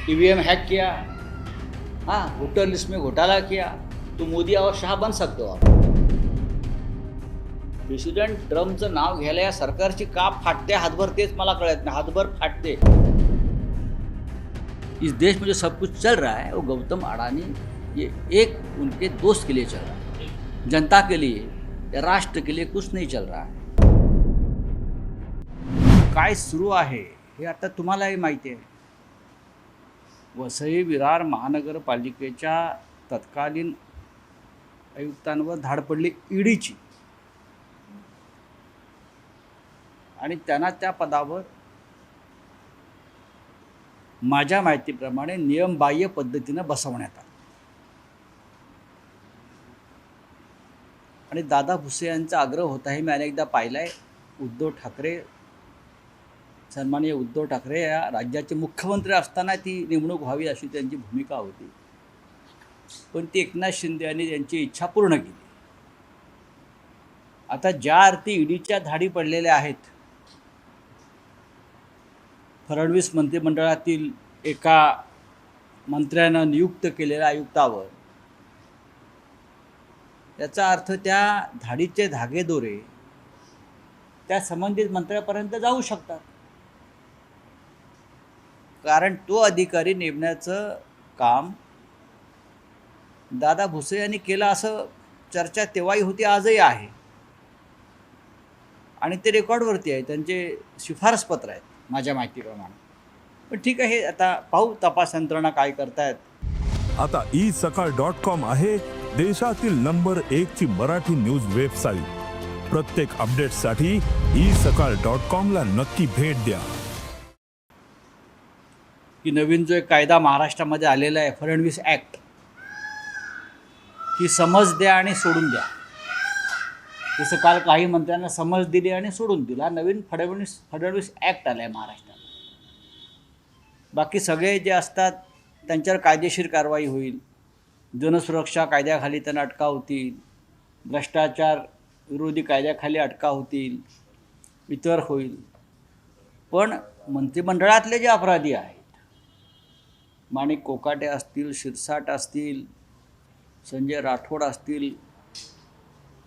EVM hack KIA, हाँ voter list में घोटाला किया, तो मोदी और शाह बन सकते हो आप. प्रेसिडेंट ट्रम्पचं नाव घ्यायला या सरकारची का फाटते हातभर तेच मला कळत नाही. हातभर फाटते. इस देश में जो सब कुछ चल रहा है वो गौतम अडानी ये एक उनके दोस्त के लिए चल रहा है. जनता के लिए या राष्ट्र के लिए कुछ नहीं चल रहा है. काय सुरू आहे हे आता तुम्हालाही माहिती आहे. वसई विरार महानगरपालिकेच्या तत्कालीन आयुक्तांवर धाड पडली ईडीची आणि त्यांना त्या पदावर माझ्या माहितीप्रमाणे नियमबाह्य पद्धतीनं बसवण्यात आलं. आणि दादा भुसे यांचा आग्रह होता हे मी अनेकदा पाहिला आहे. उद्धव ठाकरे, सन्माननीय उद्धव ठाकरे या राज्याचे मुख्यमंत्री असताना ती नेमणूक व्हावी अशी त्यांची भूमिका होती. पण ती एकनाथ शिंदे यांनी त्यांची इच्छा पूर्ण केली. आता ज्या अर्थी ईडीच्या धाडी पडलेल्या आहेत, फडणवीस मंत्रिमंडळातील एका मंत्र्यानं नियुक्त केलेल्या आयुक्तावर, याचा अर्थ त्या धाडीचे धागेदोरे त्या संबंधित मंत्र्यापर्यंत जाऊ शकतात. कारण तो अधिकारी नेमण्याचं काम दादा भुसे यांनी केलं असं चर्चा तेव्हाही होती, आजही आहे. आणि ते रेकॉर्डवरती आहे, त्यांचे शिफारसपत्र आहेत माझ्या माहितीप्रमाणे. पण ठीक आहे, आता पाहू तपास यंत्रणा काय करतायत. आता isakal.com आहे देशातील नंबर 1 ची मराठी न्यूज वेबसाईट. प्रत्येक अपडेटसाठी isakal.com ला नक्की भेट द्या. की नवीन जो एक कायदा महाराष्ट्रामध्ये आलेला आहे, फडणवीस ॲक्ट, की समज द्या आणि सोडून द्या. जसं काल काही मंत्र्यांना समज दिली आणि सोडून दिला. नवीन फडणवीस ॲक्ट आला आहे महाराष्ट्रात. बाकी सगळे जे असतात त्यांच्यावर कायदेशीर कारवाई होईल. जनसुरक्षा कायद्याखाली त्यांना अटका होतील, भ्रष्टाचार विरोधी कायद्याखाली अटका होतील, इतर होईल. पण मंत्रिमंडळातले जे अपराधी आहेत, माणिक कोकाटे असतील, शिरसाट असतील, संजय राठोड असतील,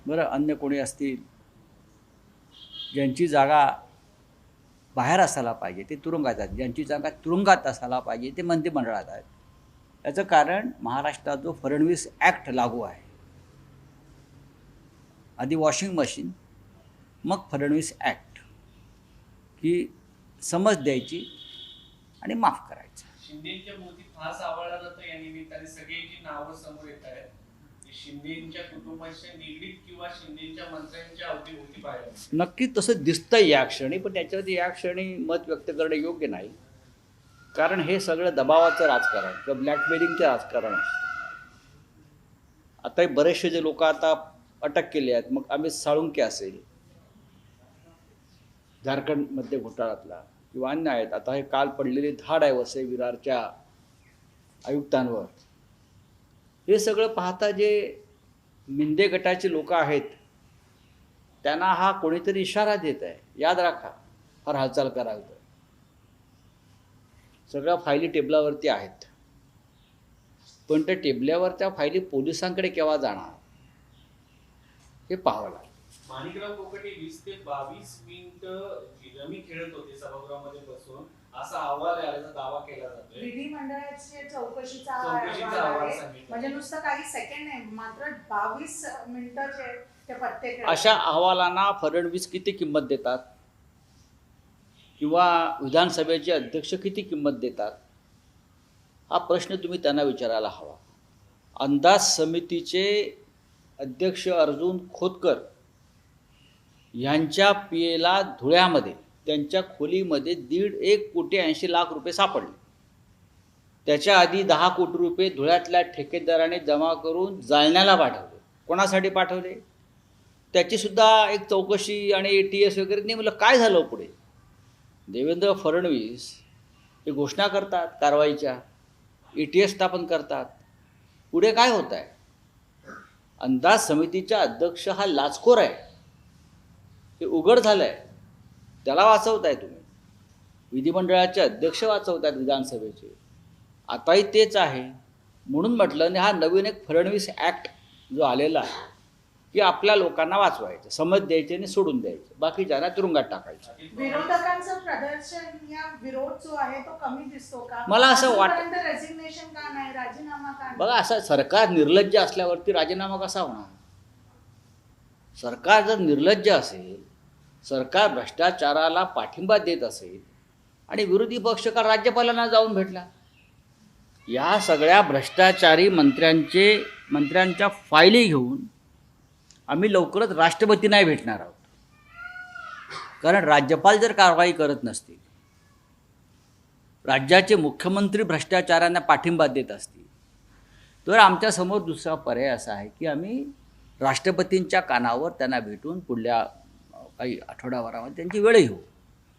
बरं अन्य कोणी असतील, ज्यांची जागा बाहेर असायला पाहिजे ते तुरुंगात आहेत, ज्यांची जागा तुरुंगात असायला पाहिजे ते मंत्रिमंडळात आहेत. याचं कारण महाराष्ट्रात जो फडणवीस ॲक्ट लागू आहे. आधी वॉशिंग मशीन, मग फडणवीस ॲक्ट, की समज द्यायची आणि माफ करायचं. शिंदेच्या मोठी फास आवळल्यानंतर या निमित्ताने सगळी जी नावं समोर येत आहेत, शिंदेच्या कुटुंबाशी निगडीत किंवा शिंदेच्या मंत्र्यांच्या अवतीभोवती पाहायला नक्कीच तसं दिसतंय या क्षणी. पण त्याच्यावरती या क्षणी मत व्यक्त करणं योग्य नाही. कारण हे सगळं दबावाचं राजकारण किंवा ब्लॅकमेलिंगचं राजकारण असतं. आता बरेचसे जे लोक आता अटक केले आहेत, मग अमित साळुंके असेल झारखंडमध्ये घोटाळ्यातला, किंवा अन्य आहेत. आता हे काल पडलेली धाड आहे वसई विरारच्या आयुक्तांवर. हे सगळं पाहता जे मिंदे गटाचे लोक आहेत त्यांना हा कोणीतरी इशारा देत आहे, याद राखा, फार हालचाल करावी तर. सगळ्या फायली टेबलावरती आहेत, पण त्या टेबलावर त्या फायली पोलिसांकडे केव्हा जाणार हे पाहावं लागेल. माणिकराव कोकाटे 20 ते 22 मिनिटं रमी खेळत होते सभागृहामध्ये बसून, असा अहवाल आल्याचा दावा केला जातोय. विधिमंडळाची चौकशीचा अहवाल आहे, सांगितला. म्हणजे नुसतं काही सेकंड नाही, मात्र 22 मिनिटाचे ते पत्ते खेळत. अशा अहवालांना फडणवीस किती किंमत देतात किंवा विधानसभेचे अध्यक्ष किती किंमत देतात, हा प्रश्न तुम्ही त्यांना विचारायला हवा. अंदाज समितीचे अध्यक्ष अर्जुन खोतकर यांच्या पियेला धुळ्यामध्ये त्यांच्या खोलीमध्ये 1.5 कोटी 80 लाख रुपये सापडले. त्याच्या आधी 10 कोटी रुपये धुळ्यातल्या ठेकेदाराने जमा करून जालन्याला पाठवले. कोणासाठी पाठवले त्याचीसुद्धा एक चौकशी आणि ATS वगैरे नेमलं. काय झालं पुढे? देवेंद्र फडणवीस हे घोषणा करतात कारवाईच्या, ATS स्थापन करतात. पुढे काय होत आहे? अंदाज समितीचा अध्यक्ष हा लाचखोर आहे, हे उघड झालं आहे. त्याला वाचवताय तुम्ही. विधिमंडळाचे अध्यक्ष वाचवतात विधानसभेचे. आताही तेच आहे. म्हणून म्हटलं आणि हा नवीन एक फडणवीस ॲक्ट जो आलेला आहे की आपल्या लोकांना वाचवायचं, समज द्यायचे आणि सोडून द्यायचं, बाकी ज्यांना तुरुंगात टाकायचं. विरोधकांचं प्रदर्शन या विरोध जो आहे तो कमी दिसतो का? मला असं रेजिग्नेशन का नाही, राजीनामा का नाही? बघा, असं सरकार निर्लज्ज असल्यावरती राजीनामा कसा होणार? सरकार जर निर्लज्ज असेल, सरकार भ्रष्टाचाराला पाठिंबा देत असेल आणि विरोधी पक्ष का राज्यपालांना जाऊन भेटला, या सगळ्या भ्रष्टाचारी मंत्र्यांच्या फायली घेऊन आम्ही लवकरच राष्ट्रपतींनाही भेटणार आहोत. कारण राज्यपाल जर कारवाई करत नसतील, राज्याचे मुख्यमंत्री भ्रष्टाचारांना पाठिंबा देत असतील, तर आमच्यासमोर दुसरा पर्याय असा आहे की आम्ही राष्ट्रपतींच्या कानावर त्यांना भेटून पुढल्या काही आठवडाभरामध्ये त्यांची वेळ घेऊ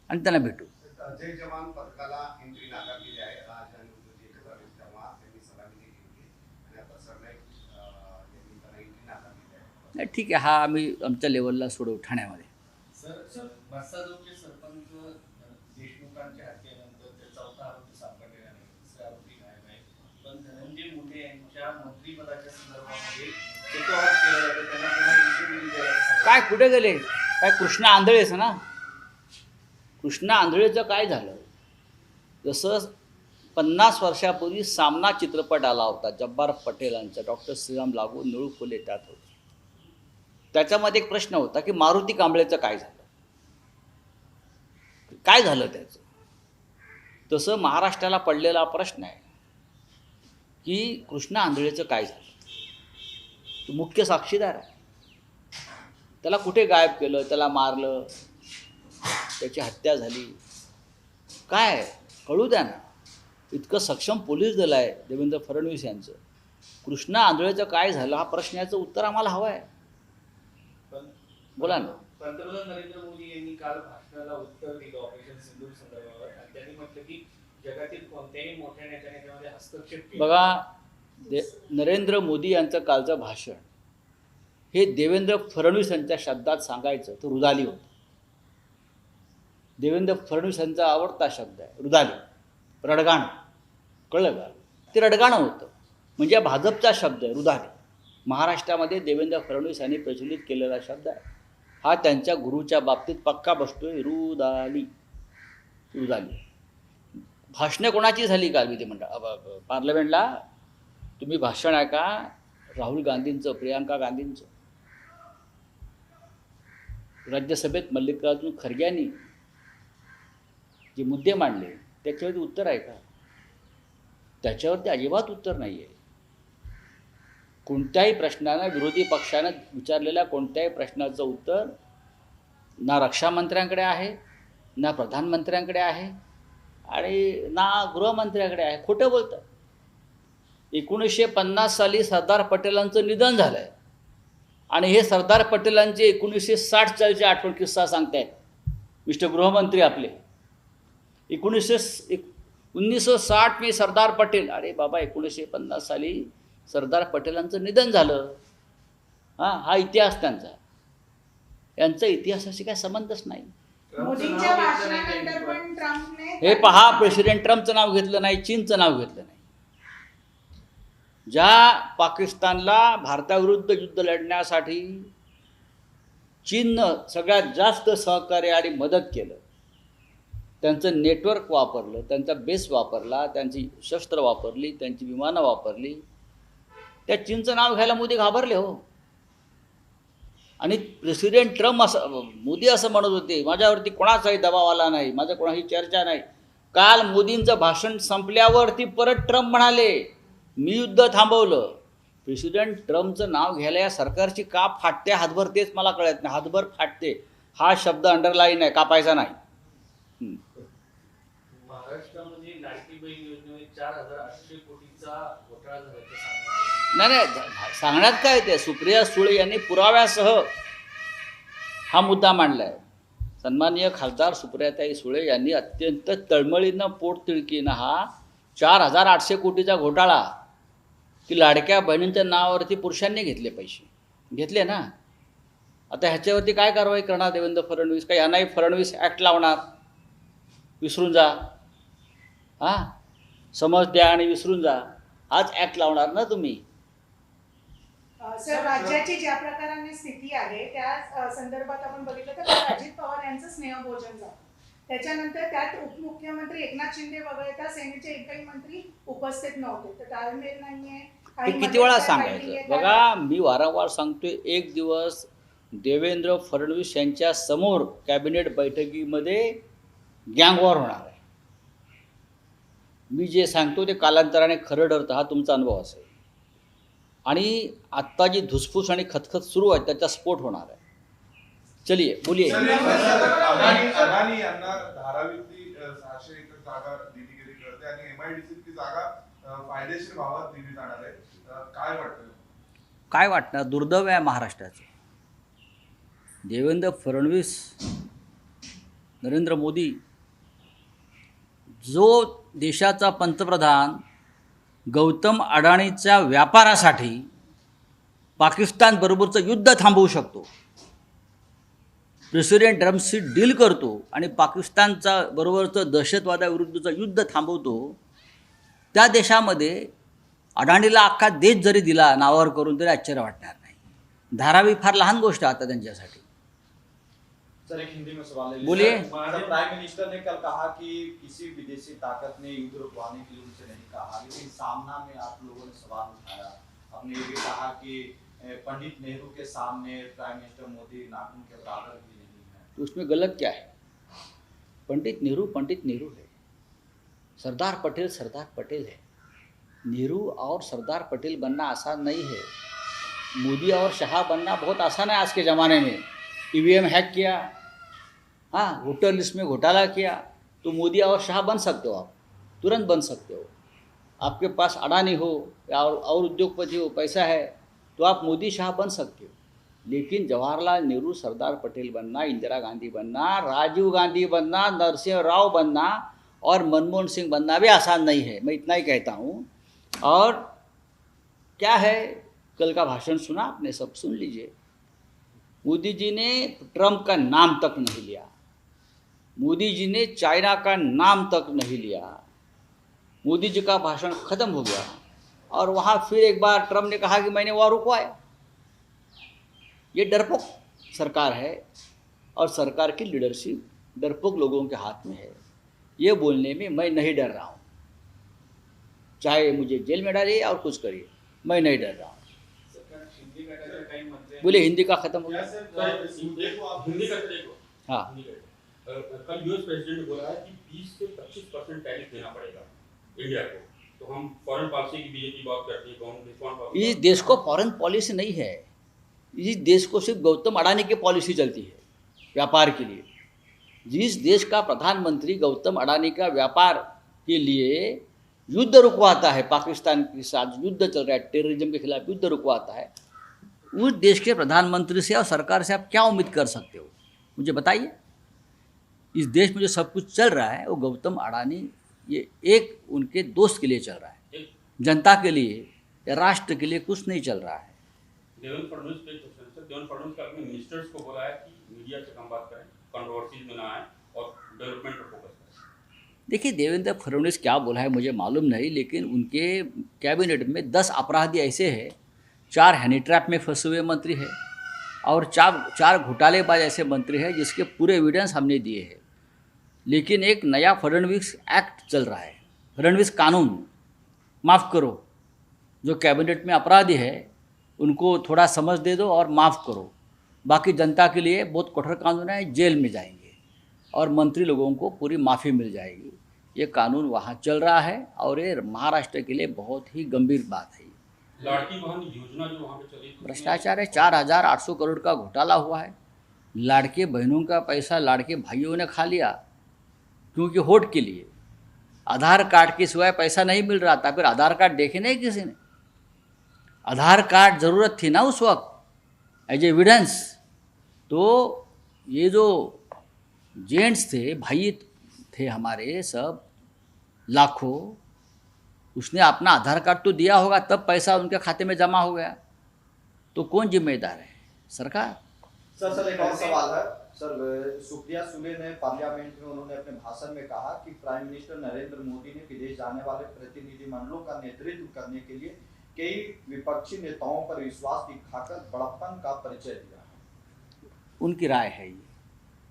आणि त्यांना भेटू. जय जवान पथकाला एंट्री नाकारलेली आहे. राज आणि उद्धव एकत्र आले तेव्हा त्यांनी सलामी दिली होती आणि आता सरनाईक यांनी त्यांना एंट्री नाकारलेली आहे. नाही, ठीक आहे, हा आम्ही आमच्या लेवलला सोडवू ठाण्यामध्ये. सर, मस्साजोगचे सरपंच देशमुखांच्या हत्येनंतर ते चौथा आरोपी सापडलेला नाही, दुसरे आरोपी गायब आहे. पण धनंजय मुंडे यांच्या मंत्रिपदाच्या संदर्भामध्ये टेकऑफ केलं जातं, त्यांना पुन्हा इंटरव्ह्यू दिला जातो. काय कुठे गेले? काय कृष्णा आंधळेच ना? कृष्णा आंधळेचं काय झालं? जसं 50 वर्षापूर्वी सामना चित्रपट आला होता जब्बार पटेलांचा, डॉक्टर श्रीराम लागू, निळू फुले त्यात होते. त्याच्यामध्ये एक प्रश्न होता की मारुती कांबळेचं काय झालं, काय झालं त्याचं. तसं महाराष्ट्राला पडलेला प्रश्न आहे की कृष्णा आंधळेचं काय झालं. तो मुख्य साक्षीदार आहे. त्याला कुठे गायब केलं, त्याला मारलं, त्याची हत्या झाली, काय कळू द्या ना. इतकं सक्षम पोलीस दल आहे देवेंद्र फडणवीस यांचं. कृष्णा आंधळेचं काय झालं हा प्रश्नाचं उत्तर आम्हाला हवं आहे. बोला ना. पंतप्रधान नरेंद्र मोदी यांनी काल भाषणाला उत्तर दिलं ऑपरेशन सिंधूर संदर्भावर आणि त्यांनी म्हटलं की जगातील कोणत्याही मोठ्या नेत्याने त्यामध्ये हस्तक्षेप केला. बघा, नरेंद्र मोदी यांचं कालचं भाषण हे देवेंद्र फडणवीस यांच्या शब्दात सांगायचं तर रुदाली होतं. देवेंद्र फडणवीस यांचा आवडता शब्द आहे रुदाली, रडगाणं. कळलं का? ते रडगाणं होतं, म्हणजे भाजपचा शब्द आहे रुदाली. महाराष्ट्रामध्ये देवेंद्र फडणवीस यांनी प्रचलित केलेला शब्द आहे हा. त्यांच्या गुरुच्या बाबतीत पक्का बसतोय, रुदाली. रुदाली भाषणं कोणाची झाली काल विधिमंडळ पार्लमेंटला? तुम्ही भाषण ऐका राहुल गांधींचं, प्रियांका गांधींचं. राज्यसभेत मल्लिकार्जुन खरग्यांनी जे मुद्दे मांडले त्याच्यावरती उत्तर आहे का? त्याच्यावरती अजिबात उत्तर नाही आहे. कोणत्याही प्रश्नानं, विरोधी पक्षानं विचारलेल्या कोणत्याही प्रश्नाचं उत्तर ना रक्षामंत्र्यांकडे आहे, ना प्रधानमंत्र्यांकडे आहे आणि ना गृहमंत्र्यांकडे आहे. खोटं बोलतं. 1950 साली सरदार पटेलांचं निधन झालं आहे आणि हे सरदार पटेलांचे 1960 सालचे आठवण किस्सा सांगतायत मिस्टर गृहमंत्री आपले. 1960 में सरदार पटेल. अरे बाबा, 1950 साली सरदार पटेलांचं निधन झालं. हा इतिहास त्यांचा. यांचा इतिहासाशी काय संबंधच नाही. मोदींच्या भाषणानंतर पण ट्रम्पने हे पहा, प्रेसिडेंट ट्रम्पचं नाव घेतलं नाही, चीनचं नाव घेतलं नाही. ज्या पाकिस्तानला भारताविरुद्ध युद्ध लढण्यासाठी चीननं सगळ्यात जास्त सहकार्य आणि मदत केलं, त्यांचं नेटवर्क वापरलं, त्यांचा बेस वापरला, त्यांची शस्त्र वापरली, त्यांची विमानं वापरली, त्या चीनचं नाव घ्यायला मोदी घाबरले हो. आणि प्रेसिडेंट ट्रम्प मोदी असं म्हणत होते माझ्यावरती कोणाचाही दबाव आला नाही, माझं कोणाही चर्चा नाही. काल मोदींचं भाषण संपल्यावरती परत ट्रम्प म्हणाले मी युद्ध थांबवलं. प्रेसिडेंट ट्रम्पचं नाव घ्यायला या सरकारची का फाटते हातभर तेच मला कळत नाही. हातभर फाटते हा शब्द अंडरलाईन आहे, कापायचा नाही. महाराष्ट्रामध्ये लाडकी बहीण योजनेमध्ये 4,800 कोटीचा घोटाळा झाल्याचं नाही, सांगण्यात काय ते. सुप्रिया सुळे यांनी पुराव्यासह हा मुद्दा मांडला आहे. सन्माननीय खासदार सुप्रियाताई सुळे यांनी अत्यंत तळमळीनं, पोटतिडकीनं हा 4,800 कोटीचा घोटाळा की लाडक्या बहिणींच्या नावावरती पुरुषांनी घेतले पैसे घेतले ना. आता ह्याच्यावरती काय कारवाई करणार देवेंद्र फडणवीस? का यांनाही फडणवीस ॲक्ट लावणार? विसरून जा. हां, समज द्या आणि विसरून जा, हाच ॲक्ट लावणार ना तुम्ही. सर, राज्याची ज्या प्रकाराने स्थिती आहे त्या संदर्भात आपण बघितलं तर काल अजित पवार यांचं स्नेहभोजन झालं. त्याच्यानंतर त्यात उपमुख्यमंत्री एकनाथ शिंदे वगळता सेनेचे एकही मंत्री उपस्थित नव्हते. तर ताळमेळ नाहीये. हे किती वेळा सांगायचं? बघा, मी वारंवार सांगतोय, एक दिवस देवेंद्र फडणवीस यांच्या समोर कॅबिनेट बैठकीमध्ये गँगवॉर होणार आहे. मी जे सांगतो ते कालांतराने खरं ठरतं, हा तुमचा अनुभव असेल. आणि आत्ता जी धुसफूस आणि खतखत सुरू आहे त्याचा स्फोट होणार आहे. चलिए बोलिए. अदानी यांना धारावीतली 600 एकर जागा दिली गेली कळते आणि MIDC ती जागा फायदेशीर भावात दिली जाणार आहे. काय वाटतं? काय वाटणार? दुर्दैव आहे महाराष्ट्राचे. देवेंद्र फडणवीस, नरेंद्र मोदी, जो देशाचा पंतप्रधान गौतम अडाणीच्या व्यापारासाठी पाकिस्तानबरोबरचं युद्ध थांबवू शकतो, प्रेसिडेंट ट्रम्पशी डील करतो आणि पाकिस्तानचा बरोबरचं दहशतवादाविरुद्धचं युद्ध थांबवतो, त्या देशामध्ये अडाणीला अख्खा देश जरी दिला नावावर करून तरी आश्चर्य वाटणार नाही. धारावी फार लहान गोष्ट आता त्यांच्यासाठी. सर, एक हिंदी में सवाल है। बोलिए। प्राइम मिनिस्टर ने कल कहा कि किसी विदेशी ताकत ने युद्ध रुकवाने के लिए उनसे नहीं कहा, लेकिन सामना में आप लोगों ने सवाल उठाया। आपने ये भी कहा कि पंडित नेहरू के सामने प्राइम मिनिस्टर मोदी नाखून के बराबर भी नहीं है। तो उसमें गलत क्या है? पंडित नेहरू है, सरदार पटेल है. नेहरू और सरदार पटेल बनना आसान नहीं है. मोदी और शाह बनना बहुत आसान है आज के ज़माने में. EVM हैक किया, हाँ, वोटर लिस्ट में घोटाला किया, तो मोदी और शाह बन सकते हो आप, तुरंत बन सकते हो. आपके पास अडानी हो या और उद्योगपति हो, पैसा है, तो आप मोदी शाह बन सकते हो. लेकिन जवाहरलाल नेहरू, सरदार पटेल बनना, इंदिरा गांधी बनना, राजीव गांधी बनना, नरसिंह राव बनना और मनमोहन सिंह बनना भी आसान नहीं है. मैं इतना ही कहता हूँ. और क्या है, कल का भाषण सुना आपने, सब सुन लीजिए. मोदी जी ने ट्रंप का नाम तक नहीं लिया, मोदी जी ने चाइना का नाम तक नहीं लिया. मोदी जी का भाषण ख़त्म हो गया और वहाँ फिर एक बार ट्रंप ने कहा कि मैंने वहाँ रुकवाया. ये डरपोक सरकार है और सरकार की लीडरशिप डरपोक लोगों के हाथ में है. ये बोलने में मैं नहीं डर रहा हूँ. चाहे मुझे जेल में डालिए और कुछ करिए, मैं नहीं डर रहा हूँ. बोले हिंदी का खत्म हो गया. हाँ, कल यूएस प्रेसिडेंट ने बोला है कि 20 से 25% टैरिफ देना पड़ेगा इंडिया को. तो हम फॉरेन पॉलिसी की बीजेपी बात करती है, कौन इस देश को फॉरेन पॉलिसी नहीं है. इस देश को सिर्फ गौतम अडानी की पॉलिसी चलती है व्यापार के लिए. जिस देश का प्रधानमंत्री गौतम अडानी का व्यापार के लिए युद्ध रुकवाता है, पाकिस्तान के साथ युद्ध चल रहा है, टेररिज्म के खिलाफ युद्ध रुकवाता है, उस देश के प्रधानमंत्री से और सरकार से आप क्या उम्मीद कर सकते हो? मुझे बताइए. इस देश में जो सब कुछ चल रहा है वो गौतम अडानी, ये एक उनके दोस्त के लिए चल रहा है, जनता के लिए या राष्ट्र के लिए कुछ नहीं चल रहा है. देवेंद्र फडणवीस का अपने मिनिस्टर्स को बोला है कि मीडिया से कम बात करें, कंट्रोवर्सीज में ना आए और डेवलपमेंट पर फोकस करें. देखिए, देवेंद्र फडणवीस क्या बोला है मुझे मालूम नहीं, लेकिन उनके कैबिनेट में 10 अपराधी ऐसे हैं, 4 हनी ट्रैप में फंसे हुए मंत्री हैं और 4 घोटालेबाज ऐसे मंत्री हैं जिसके पूरे एविडेंस हमने दिए हैं. लेकिन एक नया फडणवीस एक्ट चल रहा है, फडणवीस कानून. माफ़ करो, जो कैबिनेट में अपराधी है उनको थोड़ा समझ दे दो और माफ़ करो. बाकी जनता के लिए बहुत कठोर कानून है, जेल में जाएंगे और मंत्री लोगों को पूरी माफ़ी मिल जाएगी. ये कानून वहाँ चल रहा है और ये महाराष्ट्र के लिए बहुत ही गंभीर बात है. लाड़की बहन योजना जो वहाँ पे चली, भ्रष्टाचार है. 4,800 करोड़ का घोटाला हुआ है. लाड़के बहनों का पैसा लाड़के भाइयों ने खा लिया, क्योंकि वोट के लिए. आधार कार्ड के सिवाय पैसा नहीं मिल रहा था. फिर आधार कार्ड देखे नहीं किसी ने. आधार कार्ड ज़रूरत थी ना उस वक्त एज एविडेंस. तो ये जो जेंट्स थे, भाई थे हमारे सब लाखों, उसने अपना आधार कार्ड तो दिया होगा, तब पैसा उनके खाते में जमा हो गया. तो कौन जिम्मेदार है? सरकार. सर एक और सवाल है, सर सुप्रिया सुले ने पार्लियामेंट में उन्होंने अपने भाषण में कहा कि प्राइम मिनिस्टर नरेंद्र मोदी ने विदेश जाने वाले प्रतिनिधिमंडलों का नेतृत्व करने के लिए कई विपक्षी नेताओं पर विश्वास दिखाकर बड़प्पन का परिचय दिया है। उनकी राय है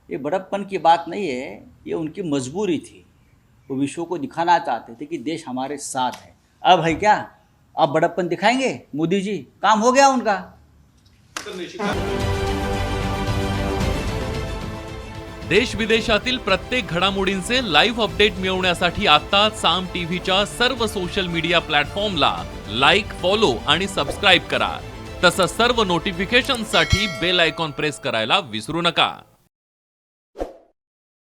ये बड़प्पन की बात नहीं है, ये उनकी मजबूरी थी। वो विश्व को दिखाना चाहते थे कि देश हमारे साथ है। अब है क्या, अब बड़प्पन दिखाएंगे मोदी जी? काम हो गया उनका। देश विदेशातील प्रत्येक घडामोडींचे लाईव्ह अपडेट मिळवण्यासाठी आता साम टीव्हीच्या सर्व सोशल मीडिया प्लॅटफॉर्मला लाईक, फॉलो आणि सबस्क्राईब करा। तसंच सर्व नोटिफिकेशनसाठी बेल आयकॉन प्रेस करायला विसरू नका।